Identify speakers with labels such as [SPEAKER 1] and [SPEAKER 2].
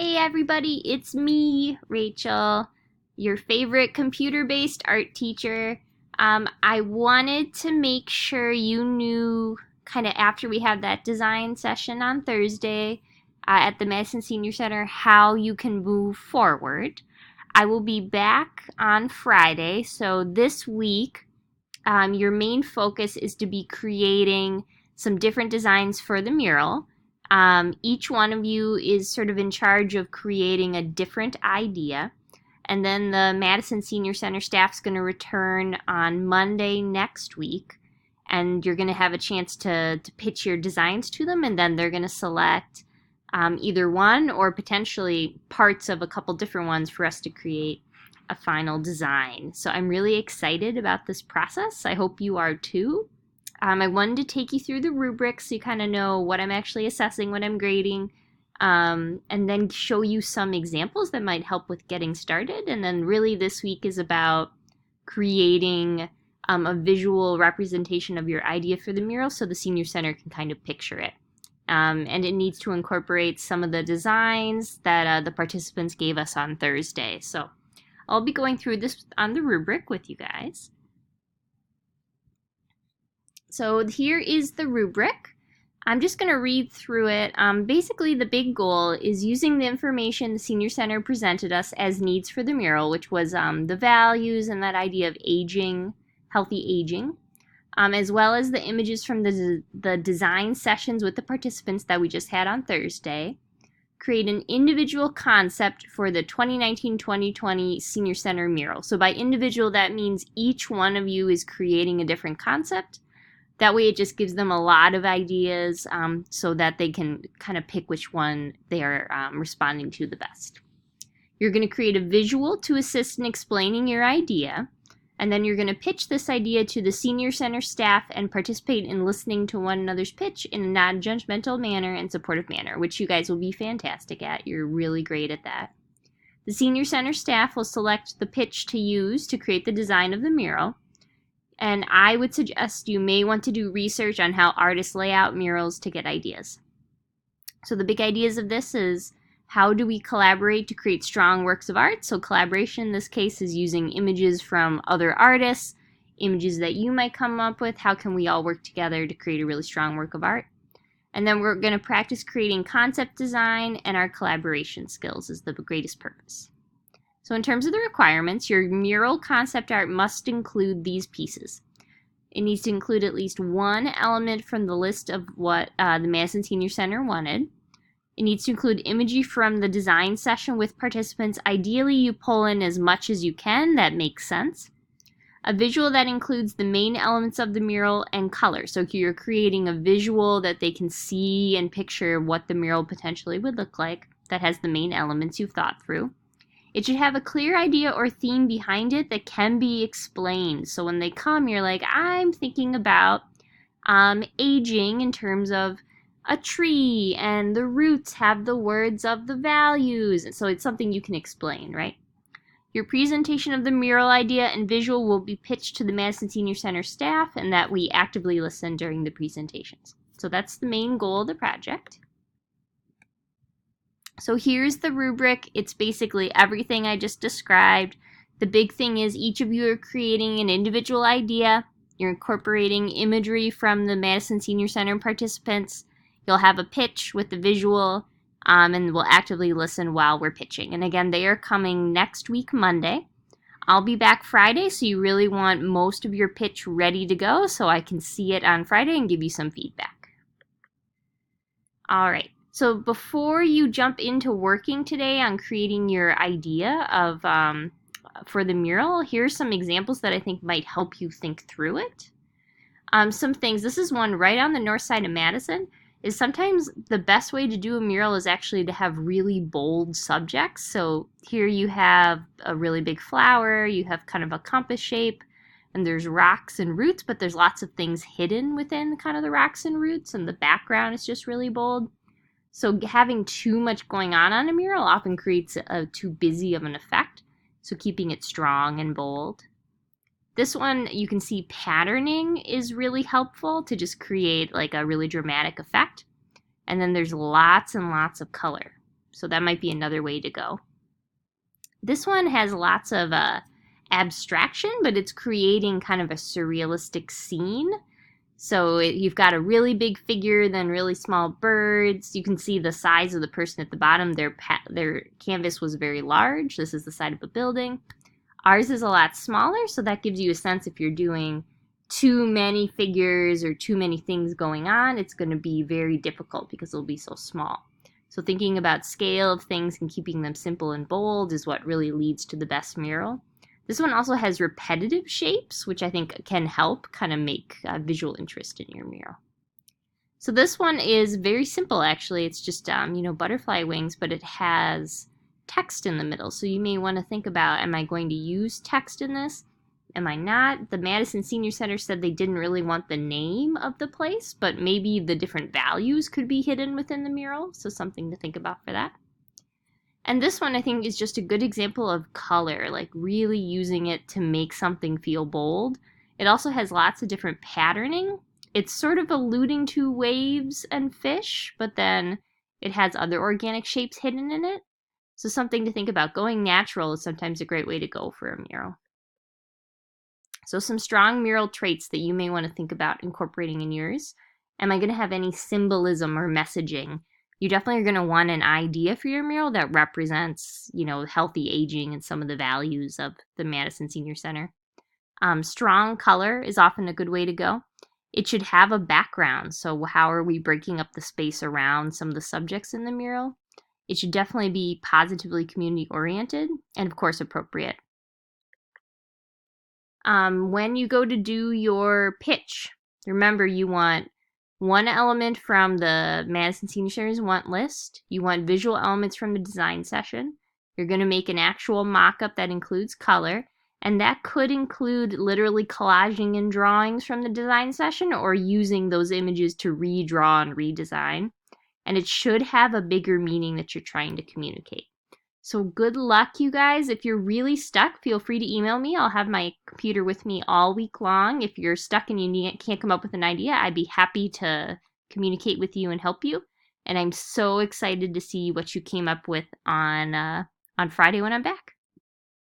[SPEAKER 1] Hey everybody, it's me, Rachel, your favorite computer-based art teacher. I wanted to make sure you knew, kind of after we had that design session on Thursday at the Madison Senior Center, how you can move forward. I will be back on Friday, so this week your main focus is to be creating some different designs for the mural. Each one of you is sort of in charge of creating a different idea. And then the Madison Senior Center staff's going to return on Monday next week. And you're going to have a chance to pitch your designs to them. And then they're going to select either one or potentially parts of a couple different ones for us to create a final design. So I'm really excited about this process. I hope you are too. I wanted to take you through the rubrics so you kind of know what I'm actually assessing, what I'm grading, and then show you some examples that might help with getting started. And then really this week is about creating a visual representation of your idea for the mural so the Senior Center can kind of picture it. And it needs to incorporate some of the designs that the participants gave us on Thursday. So I'll be going through this on the rubric with you guys. So here is the rubric. I'm just going to read through it. Basically, the big goal is using the information the Senior Center presented us as needs for the mural, which was the values and that idea of aging, healthy aging, as well as the images from the design sessions with the participants that we just had on Thursday. Create an individual concept for the 2019-2020 Senior Center mural. So by individual, that means each one of you is creating a different concept. That way it just gives them a lot of ideas so that they can kind of pick which one they are responding to the best. You're going to create a visual to assist in explaining your idea, and then you're going to pitch this idea to the Senior Center staff and participate in listening to one another's pitch in a non-judgmental manner and supportive manner, which you guys will be fantastic at. You're really great at that. The Senior Center staff will select the pitch to use to create the design of the mural. And I would suggest you may want to do research on how artists lay out murals to get ideas. So the big ideas of this is, how do we collaborate to create strong works of art? So collaboration in this case is using images from other artists, images that you might come up with. How can we all work together to create a really strong work of art? And then we're going to practice creating concept design, and our collaboration skills is the greatest purpose. So in terms of the requirements, your mural concept art must include these pieces. It needs to include at least one element from the list of what the Madison Senior Center wanted. It needs to include imagery from the design session with participants. Ideally, you pull in as much as you can. That makes sense. A visual that includes the main elements of the mural and color. So you're creating a visual that they can see and picture what the mural potentially would look like that has the main elements you've thought through. It should have a clear idea or theme behind it that can be explained. So when they come, you're like, I'm thinking about aging in terms of a tree, and the roots have the words of the values. And so it's something you can explain, right? Your presentation of the mural idea and visual will be pitched to the Madison Senior Center staff, and that we actively listen during the presentations. So that's the main goal of the project. So here's the rubric. It's basically everything I just described. The big thing is each of you are creating an individual idea. You're incorporating imagery from the Madison Senior Center participants. You'll have a pitch with the visual, and we'll actively listen while we're pitching. And again, they are coming next week, Monday. I'll be back Friday, so you really want most of your pitch ready to go so I can see it on Friday and give you some feedback. All right. So before you jump into working today on creating your idea of for the mural, here's some examples that I think might help you think through it. Some things, this is one right on the north side of Madison, is sometimes the best way to do a mural is actually to have really bold subjects. So here you have a really big flower, you have kind of a compass shape, and there's rocks and roots, but there's lots of things hidden within kind of the rocks and roots, and the background is just really bold. So having too much going on a mural often creates a too busy of an effect. So keeping it strong and bold. This one, you can see patterning is really helpful to just create like a really dramatic effect. And then there's lots and lots of color. So that might be another way to go. This one has lots of abstraction, but it's creating kind of a surrealistic scene. So you've got a really big figure, then really small birds. You can see the size of the person at the bottom. Their canvas was very large. This is the side of a building. Ours is a lot smaller, so that gives you a sense if you're doing too many figures or too many things going on, it's going to be very difficult because it'll be so small. So thinking about scale of things and keeping them simple and bold is what really leads to the best mural. This one also has repetitive shapes, which I think can help kind of make visual interest in your mural. So this one is very simple, actually. It's just, butterfly wings, but it has text in the middle. So you may want to think about, am I going to use text in this? Am I not? The Madison Senior Center said they didn't really want the name of the place, but maybe the different values could be hidden within the mural. So something to think about for that. And this one I think is just a good example of color, like really using it to make something feel bold. It also has lots of different patterning. It's sort of alluding to waves and fish, but then it has other organic shapes hidden in it. So something to think about. Going natural is sometimes a great way to go for a mural. So some strong mural traits that you may want to think about incorporating in yours. Am I going to have any symbolism or messaging? You definitely are going to want an idea for your mural that represents, healthy aging and some of the values of the Madison Senior Center. Strong color is often a good way to go. It should have a background. So how are we breaking up the space around some of the subjects in the mural? It should definitely be positively community oriented and of course appropriate. When you go to do your pitch, remember you want one element from the Madison Senior Center's want list. You want visual elements from the design session. You're going to make an actual mock-up that includes color. And that could include literally collaging and drawings from the design session or using those images to redraw and redesign. And it should have a bigger meaning that you're trying to communicate. So good luck, you guys. If you're really stuck, feel free to email me. I'll have my computer with me all week long. If you're stuck and you can't come up with an idea, I'd be happy to communicate with you and help you. And I'm so excited to see what you came up with on Friday when I'm back.